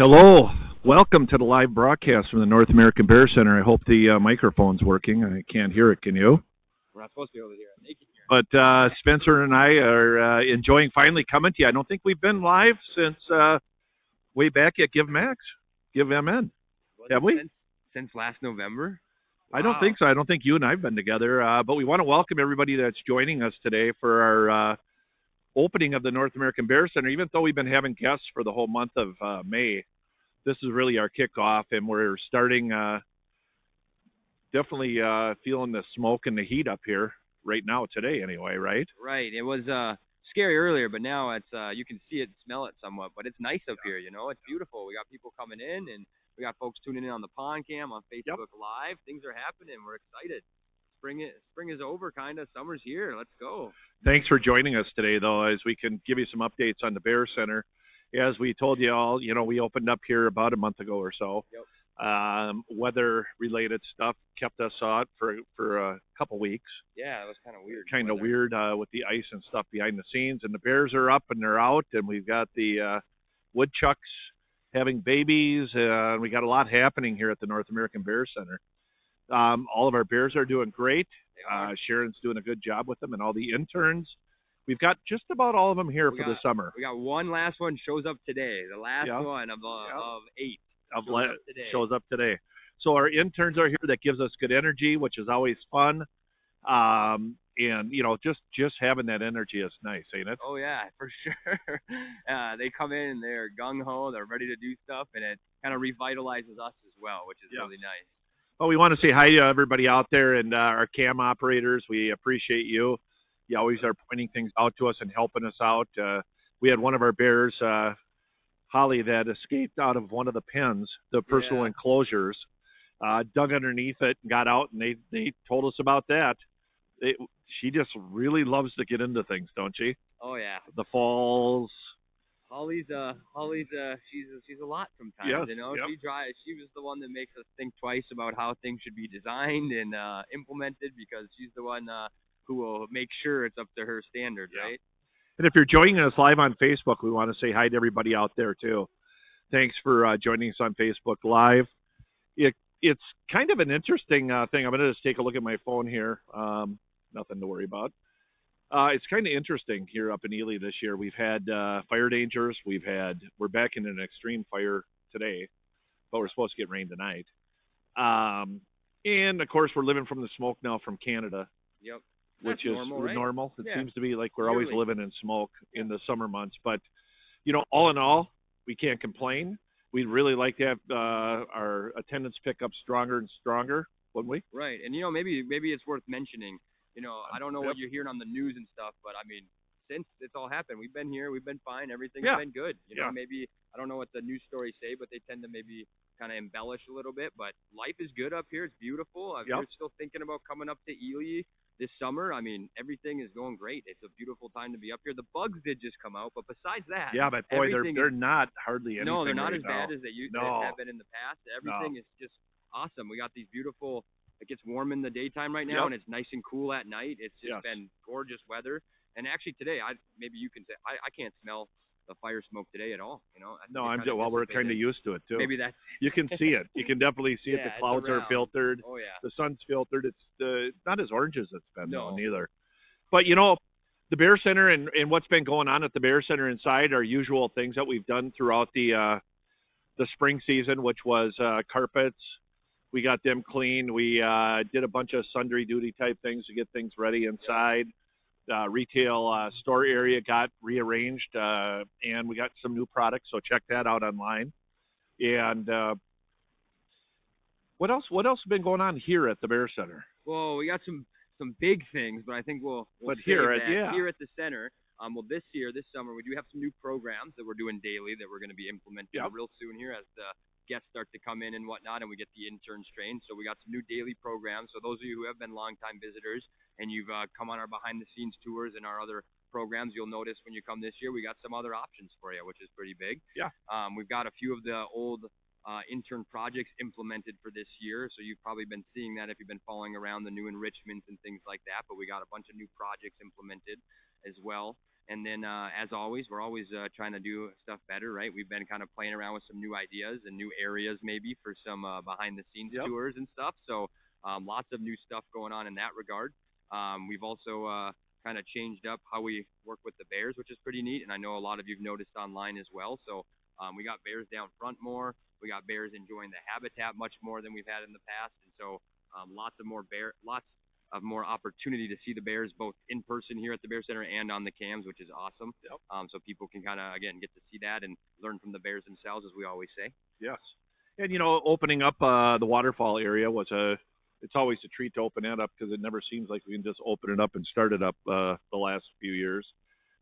Hello, welcome to the live broadcast from the North American Bear Center. I hope the microphone's working. I can't hear it. Can you? We're not supposed to be able to hear it. They can hear it. But Spencer and I are enjoying finally coming to you. I don't think we've been live since way back at Give Max, Give MN. Was Have it we? since last November? I don't Wow. think so. I don't think you and I have been together. But we want to welcome everybody that's joining us today for our opening of the North American Bear Center. Even though we've been having guests for the whole month of May, this is really our kickoff, and we're starting definitely feeling the smoke and the heat up here right now today anyway, right? Right. It was scary earlier, but now it's you can see it, smell it somewhat. But it's nice up here. It's beautiful. We got people coming in, and we got folks tuning in on the Pond Cam on Yep. Facebook Live. Things are happening. We're excited. Spring is over, kind of. Summer's here. Let's go. Thanks for joining us today, though, as we can give you some updates on the Bear Center. As we told you all, we opened up here about a month ago or so. Yep. Weather-related stuff kept us out for a couple weeks. Yeah, it was kind of weird. Kind of weird with the ice and stuff behind the scenes. And the bears are up and they're out, and we've got the woodchucks having babies, and we got a lot happening here at the North American Bear Center. All of our bears are doing great. Sharon's doing a good job with them, and all the interns. We've got just about all of them here for the summer. We got one last one shows up today. The last one of 8 shows up today. So our interns are here. That gives us good energy, which is always fun. And just having that energy is nice, ain't it? Oh yeah, for sure. They come in and they're gung ho. They're ready to do stuff, and it kind of revitalizes us as well, which is really nice. Well, we want to say hi to everybody out there and our cam operators. We appreciate you. You always are pointing things out to us and helping us out. We had one of our bears, Holly, that escaped out of one of the pens, the personal enclosures, dug underneath it and got out, and they told us about that. She just really loves to get into things, don't she? Oh yeah. The falls. Holly's she's a lot sometimes. Yes, She was the one that makes us think twice about how things should be designed and implemented, because she's the one who will make sure it's up to her standards, right? And if you're joining us live on Facebook, we want to say hi to everybody out there too. Thanks for joining us on Facebook Live. It's kind of an interesting thing. I'm going to just take a look at my phone here. Nothing to worry about. It's kind of interesting here up in Ely this year. We've had fire dangers. We're back in an extreme fire today, but we're supposed to get rain tonight. And of course, we're living from the smoke now from Canada. Yep. Which is normal, right? normal. It seems to be like we're Clearly. always living in smoke in the summer months. But, all in all, we can't complain. We'd really like to have our attendance pick up stronger and stronger, wouldn't we? Right. And, maybe it's worth mentioning, I don't know what you're hearing on the news and stuff, but, I mean, since it's all happened, we've been here, we've been fine, everything's been good. Maybe, I don't know what the news stories say, but they tend to maybe kind of embellish a little bit. But life is good up here. It's beautiful. We're still thinking about coming up to Ely this summer. I mean, everything is going great. It's a beautiful time to be up here. The bugs did just come out, but besides that, but boy, they're not hardly anything. No, they're not right as bad as they have been in the past. Everything is just awesome. We got these beautiful. It gets warm in the daytime right now, and it's nice and cool at night. It's just been gorgeous weather. And actually today, maybe you can say I can't smell the fire smoke today at all. No, we're kind of used to it too. Maybe that's you can see it. You can definitely see it. The clouds are filtered. Oh yeah. The sun's filtered. It's not as orange as it's been though neither. But the Bear Center and what's been going on at the Bear Center inside are usual things that we've done throughout the spring season, which was carpets. We got them clean. We did a bunch of sundry duty type things to get things ready inside. Retail store area got rearranged, and we got some new products, so check that out online. And what else has been going on here at the Bear Center? Well, we got some big things, but I think we'll here at the center. This summer, we do have some new programs that we're doing daily that we're going to be implementing real soon here as the guests start to come in and whatnot, and we get the interns trained. So we got some new daily programs. So those of you who have been longtime visitors and you've come on our behind-the-scenes tours and our other programs, you'll notice when you come this year, we got some other options for you, which is pretty big. Yeah. We've got a few of the old intern projects implemented for this year. So you've probably been seeing that if you've been following around the new enrichments and things like that. But we got a bunch of new projects implemented as well. And then, as always, we're always trying to do stuff better, right? We've been kind of playing around with some new ideas and new areas maybe for some behind-the-scenes Yep. tours and stuff. So lots of new stuff going on in that regard. We've also kind of changed up how we work with the bears, which is pretty neat. And I know a lot of you've noticed online as well. So we got bears down front more. We got bears enjoying the habitat much more than we've had in the past. And so lots of more opportunity to see the bears both in person here at the Bear Center and on the cams, which is awesome. Yep. So people can kind of, again, get to see that and learn from the bears themselves, as we always say. Yes. And, opening up the waterfall area it's always a treat to open that up because it never seems like we can just open it up and start it up the last few years.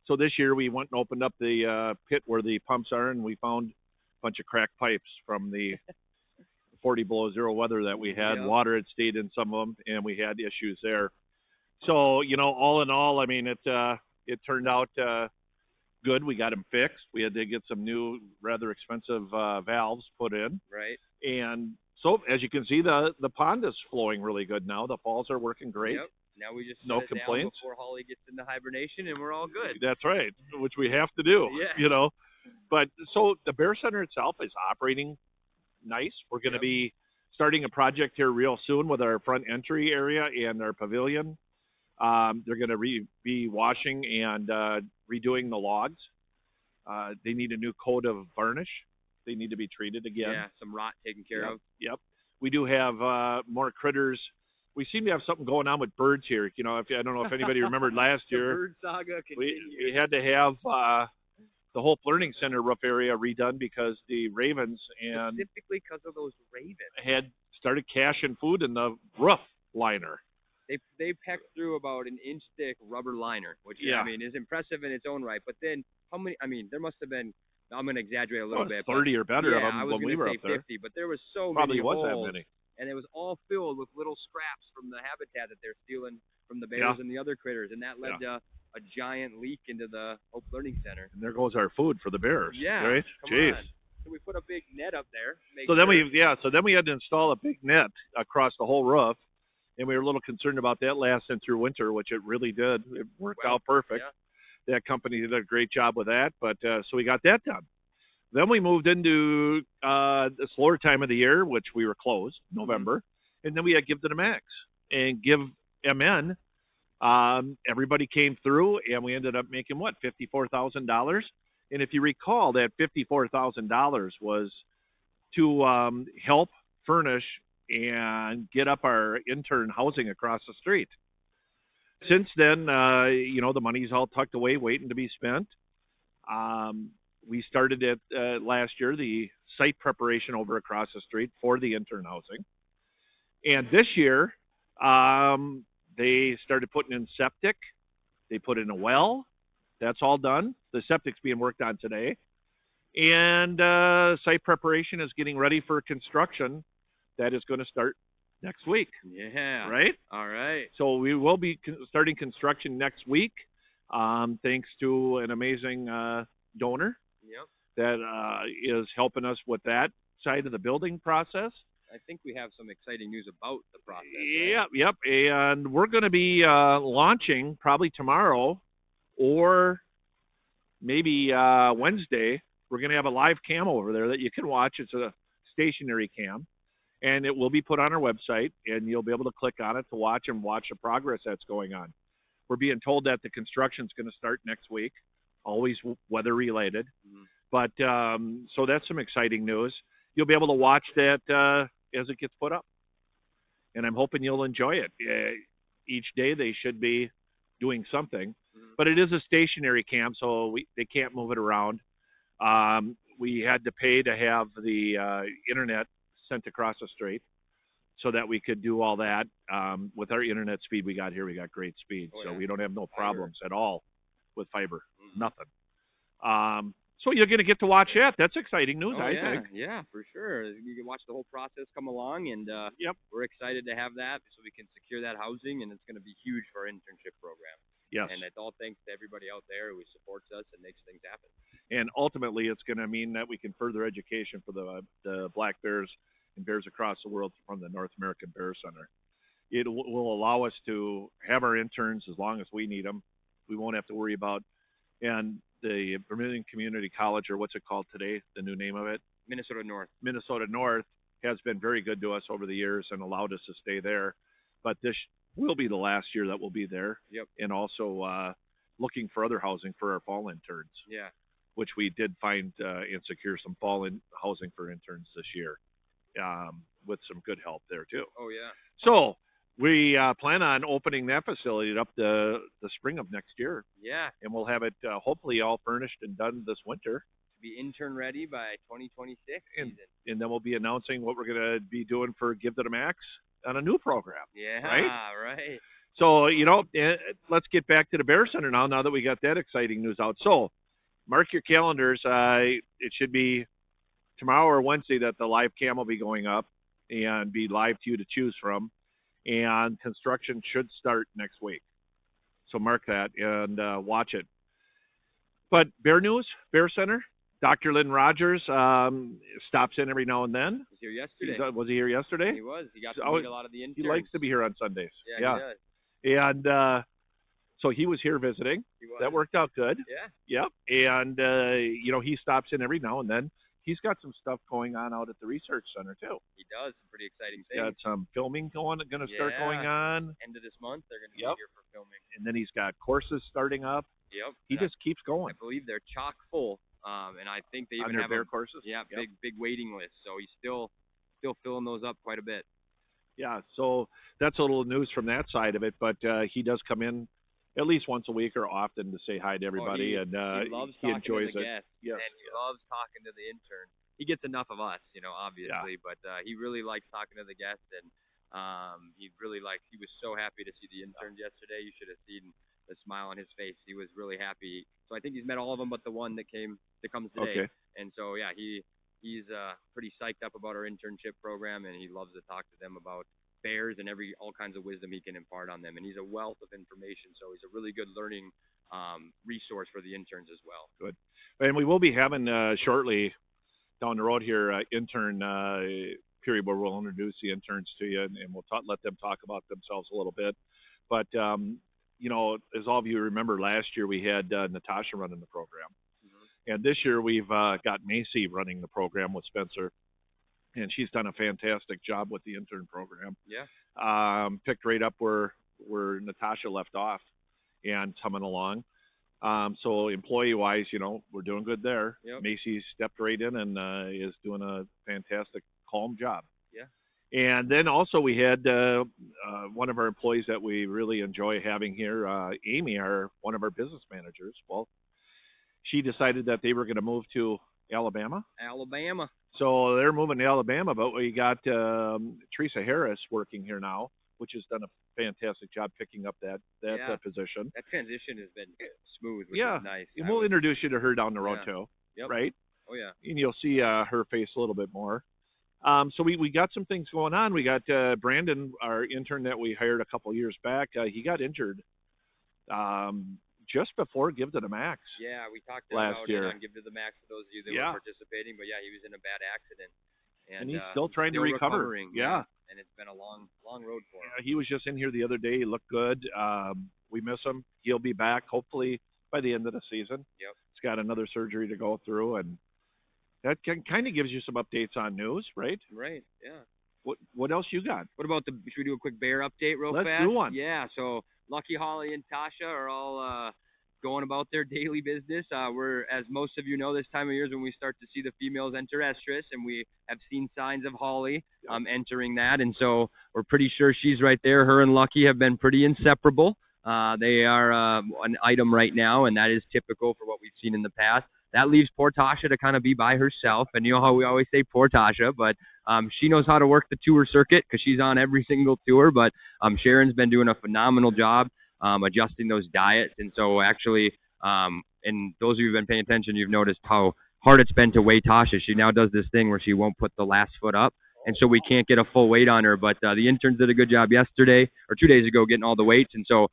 So this year we went and opened up the pit where the pumps are, and we found a bunch of cracked pipes from the 40 below zero weather that we had. Yep. Water had stayed in some of them, and we had issues there. So, all in all, I mean, it turned out good. We got them fixed. We had to get some new, rather expensive valves put in. Right. And so, as you can see, the pond is flowing really good now. The falls are working great. Yep. Now we just no shut it down complaints before Holly gets into hibernation, and we're all good. That's right, which we have to do. Yeah. But so the Bear Center itself is operating nice. We're going to be starting a project here real soon with our front entry area and our pavilion. They're going to be washing and redoing the logs. They need a new coat of varnish. They need to be treated again. Yeah, some rot taken care of. Yep. We do have more critters. We seem to have something going on with birds here. I don't know if anybody remembered last year. The bird saga continues. We had to have the whole learning center roof area redone because the ravens specifically because of those ravens had started caching food in the roof liner. They pecked through about an inch thick rubber liner, which I mean is impressive in its own right. But then how many? I mean, there must have been. I'm going to exaggerate a little bit. 30 or better of them I was when we were up there. 50, but there was so Probably many was holes, that many. and it was all filled with little scraps from the habitat that they're stealing from the bears and the other critters, and that led to a giant leak into the Hope Learning Center. And there goes our food for the bears. Yeah, right? Jeez. So we put a big net up there. So then we had to install a big net across the whole roof, and we were a little concerned about that lasting through winter, which it really did. It worked out perfect. Yeah. That company did a great job with that, but so we got that done. Then we moved into the slower time of the year, which we were closed, November, and then we had Give to the Max and Give MN. Everybody came through, and we ended up making $54,000. And if you recall, that $54,000 was to help furnish and get up our intern housing across the street. Since then, the money's all tucked away, waiting to be spent. We started it last year, the site preparation over across the street for the intern housing. And this year, they started putting in septic. They put in a well. That's all done. The septic's being worked on today. And site preparation is getting ready for construction. That is going to start next week. Yeah. Right? All right. So we will be starting construction next week, thanks to an amazing donor. Yep. That is helping us with that side of the building process. I think we have some exciting news about the process. Yep. And we're going to be launching probably tomorrow or maybe Wednesday. We're going to have a live cam over there that you can watch. It's a stationary cam, and it will be put on our website, and you'll be able to click on it to watch the progress that's going on. We're being told that the construction's going to start next week. Always weather related. But so that's some exciting news. You'll be able to watch that as it gets put up. And I'm hoping you'll enjoy it. Each day they should be doing something. But it is a stationary cam, so they can't move it around. We had to pay to have the internet sent across the street so that we could do all that. With our internet speed we got here, we got great speed. So we don't have no problems at all with fiber. Nothing. So you're going to get to watch that. That's exciting news, I think. Yeah, for sure. You can watch the whole process come along, and we're excited to have that so we can secure that housing, and it's going to be huge for our internship program. Yes. And it's all thanks to everybody out there who supports us and makes things happen. And ultimately, it's going to mean that we can further education for the black bears and bears across the world from the North American Bear Center. It will allow us to have our interns as long as we need them. We won't have to worry about And the Vermilion Community College, or what's it called today, the new name of it, Minnesota North. Minnesota North, has been very good to us over the years and allowed us to stay there. But this will be the last year that we'll be there. Yep. And also looking for other housing for our fall interns. Yeah. Which we did find and secure some fall housing for interns this year, with some good help there too. Oh yeah. So we plan on opening that facility up the spring of next year. Yeah. And we'll have it hopefully all furnished and done this winter. To be intern ready by 2026 season. And then we'll be announcing what we're going to be doing for Give to the Max on a new program. Yeah. Right. So, let's get back to the Bear Center now that we got that exciting news out. So, mark your calendars. It should be tomorrow or Wednesday that the live cam will be going up and be live to you to choose from. And construction should start next week. So mark that and watch it. But Bear News, Bear Center, Dr. Lynn Rogers stops in every now and then. He was here yesterday. Was he here yesterday? He was. He got to meet a lot of the interns. He likes to be here on Sundays. Yeah. He does. And so he was here visiting. He was. That worked out good. Yeah. Yep. And, he stops in every now and then. He's got some stuff going on out at the research center too. He does. Some pretty exciting things. Got some filming going to start going on. End of this month, they're going to be here for filming. And then he's got courses starting up. Yep. He just keeps going. I believe they're chock full. And I think they even on have Bear courses. Yeah, big waiting list. So he's still filling those up quite a bit. Yeah. So that's a little news from that side of it. But he does come in at least once a week or often to say hi to everybody, he and loves he enjoys to the it. Guests, yes. And he loves talking to the intern. He gets enough of us, obviously, but he really likes talking to the guests, and he was so happy to see the interns yesterday. You should have seen the smile on his face. He was really happy. So I think he's met all of them but the one that comes today. Okay. And so he's pretty psyched up about our internship program, and he loves to talk to them about bears and all kinds of wisdom he can impart on them. And he's a wealth of information, so he's a really good learning resource for the interns as well. Good. And we will be having shortly down the road here intern period where we'll introduce the interns to you, and we'll let them talk about themselves a little bit. But as all of you remember, last year we had Natasha running the program. Mm-hmm. And this year we've got Macy running the program with Spencer. And she's done a fantastic job with the intern program. Yeah. Picked right up where Natasha left off and coming along. So employee-wise, we're doing good there. Yep. Macy stepped right in and is doing a fantastic, calm job. Yeah. And then also we had one of our employees that we really enjoy having here, Amy, one of our business managers. Well, she decided that they were going to move to Alabama. So they're moving to Alabama, but we got Teresa Harris working here now, which has done a fantastic job picking up that position. That transition has been smooth, which is nice. And we'll introduce you to her down the road too. Yep. Right? Oh yeah. And you'll see her face a little bit more. So we got some things going on. We got Brandon, our intern that we hired a couple years back. He got injured just before Give to the Max. Yeah, we talked last about year. it on Give to the Max for those of you that were participating. But yeah, he was in a bad accident, and he's still trying to recover. Recovering, yeah, and it's been a long road for him. He was just in here the other day. He looked good. We miss him. He'll be back hopefully by the end of the season. Yep. He's got another surgery to go through, and that kind of gives you some updates on news, right? Right. Yeah. What else you got? What about should we do a quick bear update real fast? Let's do one. Yeah. So Lucky, Holly, and Tasha are all going about their daily business. We're, as most of you know, this time of year is when we start to see the females enter estrus, and we have seen signs of Holly entering that, and so we're pretty sure she's right there. Her and Lucky have been pretty inseparable. They are an item right now, and that is typical for what we've seen in the past. That leaves poor Tasha to kind of be by herself, and you know how we always say poor Tasha, but she knows how to work the tour circuit because she's on every single tour, but Sharon's been doing a phenomenal job adjusting those diets, and so actually, and those of you who've been paying attention, you've noticed how hard it's been to weigh Tasha. She now does this thing where she won't put the last foot up, and so we can't get a full weight on her, but the interns did a good job yesterday, or 2 days ago, getting all the weights, and so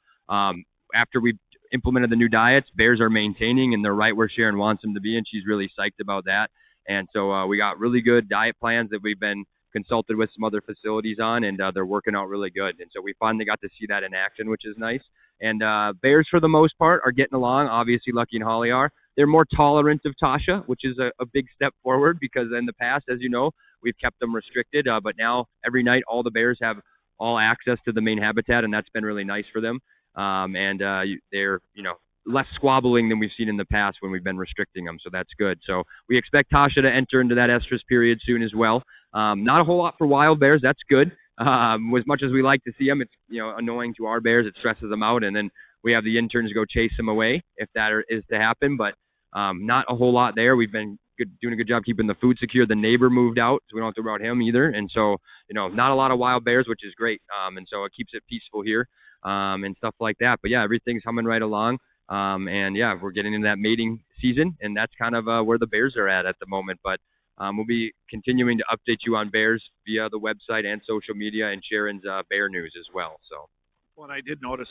after we implemented the new diets, bears are maintaining, and they're right where Sharon wants them to be, and she's really psyched about that. And so we got really good diet plans that we've been consulted with some other facilities on, and they're working out really good. And so we finally got to see that in action, which is nice. And Bears, for the most part, are getting along. Obviously, Lucky and Holly are. They're more tolerant of Tasha, which is a big step forward because in the past, as you know, we've kept them restricted. But now, every night, all the Bears have all access to the main habitat, and that's been really nice for them. They're, less squabbling than we've seen in the past when we've been restricting them, so that's good. So we expect Tasha to enter into that estrus period soon as well. Not a whole lot for wild bears. That's good. As much as we like to see them, it's annoying to our bears. It stresses them out, and then we have the interns go chase them away if that is to happen. But not a whole lot there. We've been doing a good job keeping the food secure. The neighbor moved out, so we don't have to worry about him either. And so not a lot of wild bears, which is great. And so it keeps it peaceful here and stuff like that. But yeah, everything's humming right along. And yeah, we're getting into that mating season, and that's kind of where the bears are at the moment. But we'll be continuing to update you on bears via the website and social media and Sharon's bear news as well. So, well, and I did notice,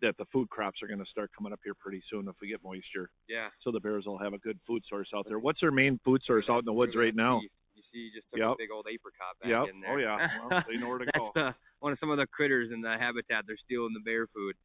that the food crops are going to start coming up here pretty soon if we get moisture. Yeah. So the bears will have a good food source out there. What's their main food source out in the woods right now? You see, you just took a big old apricot back in there. Oh yeah. Well, they know where to go. That's one of some of the critters in the habitat. They're stealing the bear food.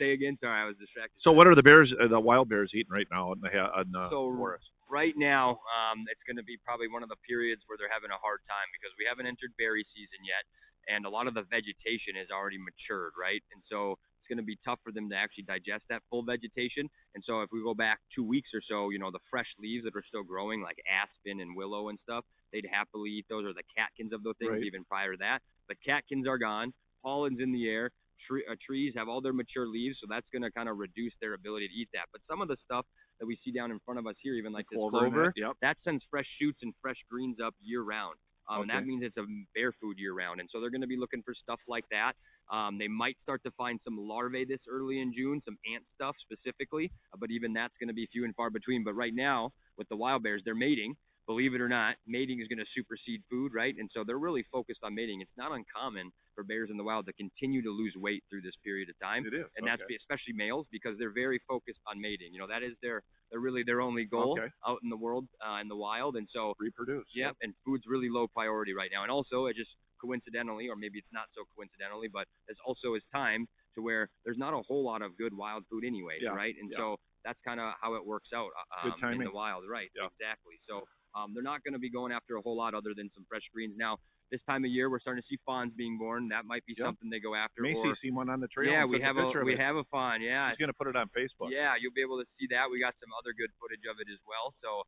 Say again. Sorry, I was distracted. So what are the bears, the wild bears, eating right now in the forest? Right now, it's going to be probably one of the periods where they're having a hard time because we haven't entered berry season yet, and a lot of the vegetation is already matured, right? And so it's going to be tough for them to actually digest that full vegetation. And so if we go back 2 weeks or so, the fresh leaves that are still growing, like aspen and willow and stuff, they'd happily eat those, or the catkins of those things, right, even prior to that. But catkins are gone, pollen's in the air. Trees have all their mature leaves, so that's going to kind of reduce their ability to eat that. But some of the stuff that we see down in front of us here, even like this clover, that sends fresh shoots and fresh greens up year-round. And that means it's a bear food year-round. And so they're going to be looking for stuff like that. They might start to find some larvae this early in June, some ant stuff specifically, but even that's going to be few and far between. But right now, with the wild bears, they're mating. Believe it or not, mating is going to supersede food, right? And so they're really focused on mating. It's not uncommon for bears in the wild to continue to lose weight through this period of time. It is. And that's especially males because they're very focused on mating. That is they're really their only goal out in the world, in the wild. And so reproduce. Yep. And food's really low priority right now. And also it just coincidentally, or maybe it's not so coincidentally, but it's also is time to where there's not a whole lot of good wild food anyways, right? And so that's kind of how it works out in the wild, right? Yeah. Exactly. So they're not going to be going after a whole lot other than some fresh greens. Now, this time of year, we're starting to see fawns being born. That might be something they go after. Macy's seen one on the trail. Yeah, we have a fawn. Yeah, he's going to put it on Facebook. Yeah, you'll be able to see that. We got some other good footage of it as well. So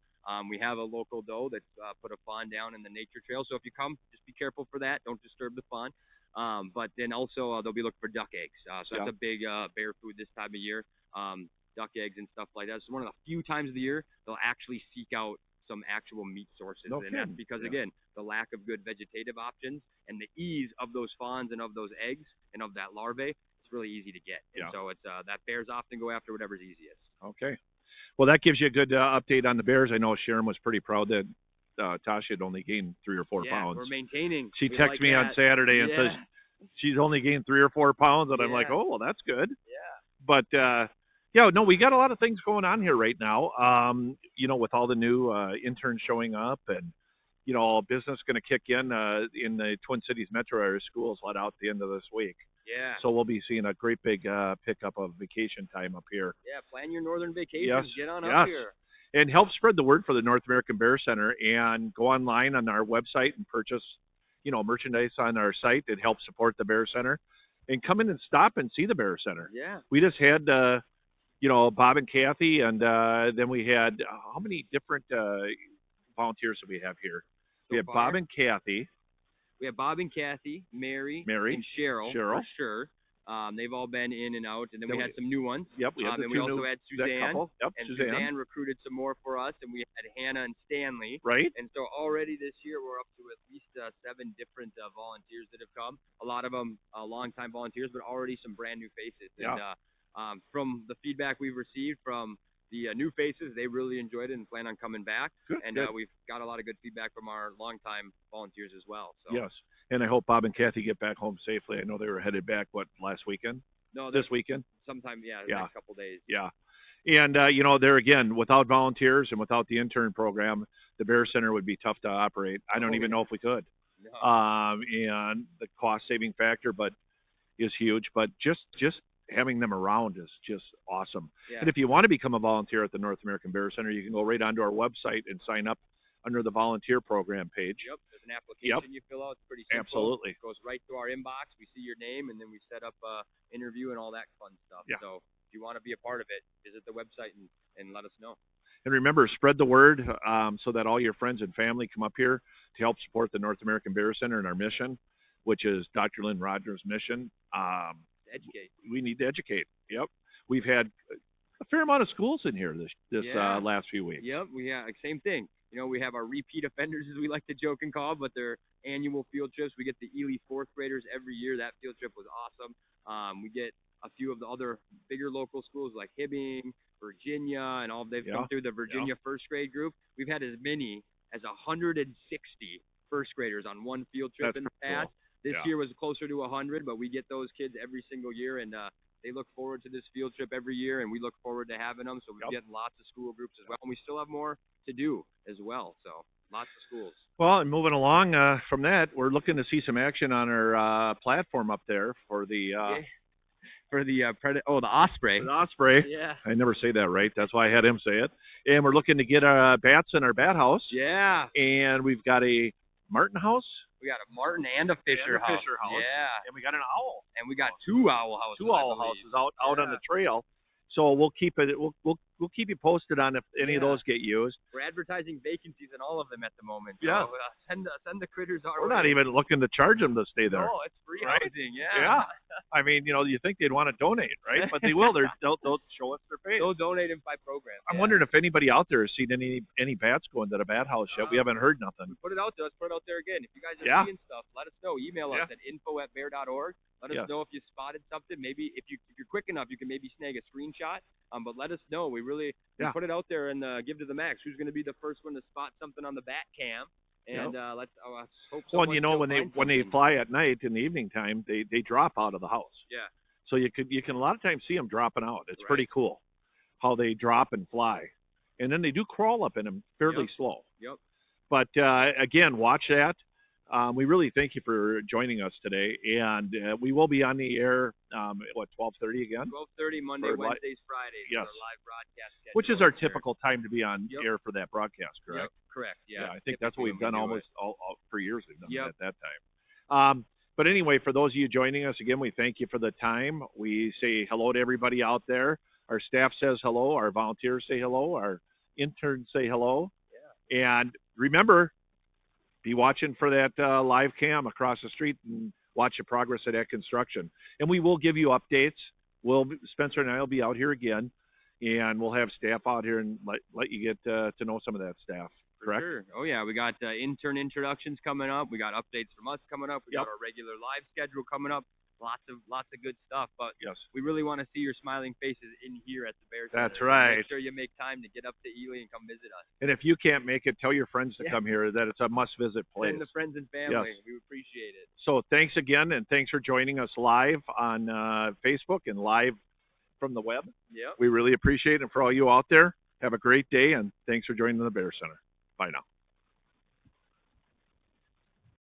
we have a local doe that's put a fawn down in the nature trail. So if you come, just be careful for that. Don't disturb the fawn. But then also they'll be looking for duck eggs. So that's a big bear food this time of year. Duck eggs and stuff like that. It's one of the few times of the year they'll actually seek out some actual meat sources, and that's because again, the lack of good vegetative options and the ease of those fawns and of those eggs and of that larvae, it's really easy to get. And so it's that bears often go after whatever's easiest. Okay, well that gives you a good update on the bears. I know Sharon was pretty proud that Tasha had only gained 3 or 4 pounds. We're maintaining. She texted me on Saturday and says she's only gained 3 or 4 pounds, and I'm like, oh well, that's good. But no, we got a lot of things going on here right now. With all the new interns showing up, and business going to kick in the Twin Cities metro area. Schools let out at the end of this week. Yeah. So we'll be seeing a great big pickup of vacation time up here. Yeah, plan your northern vacations. Get on up here. And help spread the word for the North American Bear Center, and go online on our website and purchase, merchandise on our site that helps support the Bear Center, and come in and stop and see the Bear Center. Yeah. We just had, Bob and Kathy, and then we had, how many different volunteers do we have here? We have Bob and Kathy. We have Bob and Kathy, Mary, and Cheryl for sure. They've all been in and out, and then we had some new ones. Yep, we had and we also had Suzanne. Yep, and Suzanne recruited some more for us, and we had Hannah and Stanley. Right. And so already this year we're up to at least 7 different volunteers that have come. A lot of them longtime volunteers, but already some brand new faces. Yeah. And from the feedback we've received from the new faces, they really enjoyed it and plan on coming back. Good, and we've got a lot of good feedback from our longtime volunteers as well. So. Yes. And I hope Bob and Kathy get back home safely. I know they were headed back, last weekend? No, this weekend? Sometime, the next couple days. Yeah. And, there again, without volunteers and without the intern program, the Bear Center would be tough to operate. I don't even know if we could. No. And the cost-saving factor. But, is huge, but just having them around is just awesome. Yeah. And if you want to become a volunteer at the North American Bear Center, you can go right onto our website and sign up under the volunteer program page. Yep, there's an application you fill out. It's pretty simple. Absolutely. It goes right to our inbox. We see your name, and then we set up an interview and all that fun stuff. Yeah. So if you want to be a part of it, visit the website and let us know. And remember, spread the word so that all your friends and family come up here to help support the North American Bear Center and our mission, which is Dr. Lynn Rogers' mission. Educate. We need to educate. Yep. We've had a fair amount of schools in here this last few weeks. Yep. Same thing. We have our repeat offenders, as we like to joke and call, but they're annual field trips. We get the Ely fourth graders every year. That field trip was awesome. We get a few of the other bigger local schools like Hibbing, Virginia, and all. They've come through the Virginia first grade group. We've had as many as 160 first graders on one field trip in the past. Cool. This year was closer to 100, but we get those kids every single year, and they look forward to this field trip every year, and we look forward to having them. So we're getting lots of school groups as well, and we still have more to do as well. So lots of schools. Well, and moving along from that, we're looking to see some action on our platform up there for the the Osprey. The Osprey. Yeah. I never say that right. That's why I had him say it. And we're looking to get bats in our bat house. Yeah. And we've got a Martin house. We got a Martin and a Fisher house. Yeah. And we got an owl. And we got two owl houses. Two owl houses out on the trail. So we'll keep it. We'll keep you posted on if any of those get used. We're advertising vacancies in all of them at the moment. Yeah. So, send the critters our way. We're not even looking to charge them to stay there. No, it's free housing. Yeah. Yeah. I mean, you think they'd want to donate, right? But they will. They'll show us their face. They'll donate them by program. I'm wondering if anybody out there has seen any bats going to the bat house yet. We haven't heard nothing. We put it out there. Let's put it out there again. If you guys are seeing stuff, let us know. Email us at info@bear.org. Let us know if you spotted something. Maybe if you're quick enough, you can maybe snag a screenshot. But let us know. We really put it out there and give to the max. Who's going to be the first one to spot something on the bat cam? And let's hope. Well, when they fly at night in the evening time, they drop out of the house. Yeah. So you can a lot of times see them dropping out. It's pretty cool how they drop and fly, and then they do crawl up in them fairly slow. Yep. But again, watch that. We really thank you for joining us today, and we will be on the air, 12:30 again? 12:30 Monday, Wednesdays, Fridays. Yes. Our live broadcast schedule. Which is our typical time to be on air for that broadcast, correct? Yep. Correct, yeah. I think that's what we've done almost all for years. We've done at that time. But anyway, for those of you joining us, again, we thank you for the time. We say hello to everybody out there. Our staff says hello. Our volunteers say hello. Our interns say hello. Yeah. And remember, be watching for that live cam across the street and watch the progress of that construction. And we will give you updates. Spencer and I will be out here again, and we'll have staff out here and let you get to know some of that staff. Correct? Sure. Oh, yeah. We got intern introductions coming up. We got updates from us coming up. We got our regular live schedule coming up. Lots of good stuff. But we really want to see your smiling faces in here at the Bear Center. That's right. Make sure you make time to get up to Ely and come visit us. And if you can't make it, tell your friends to come here, that it's a must-visit place. Send the friends and family. We appreciate it. So thanks again, and thanks for joining us live on Facebook and live from the web. Yep. We really appreciate it. And for all you out there, have a great day, and thanks for joining the Bear Center. Bye now.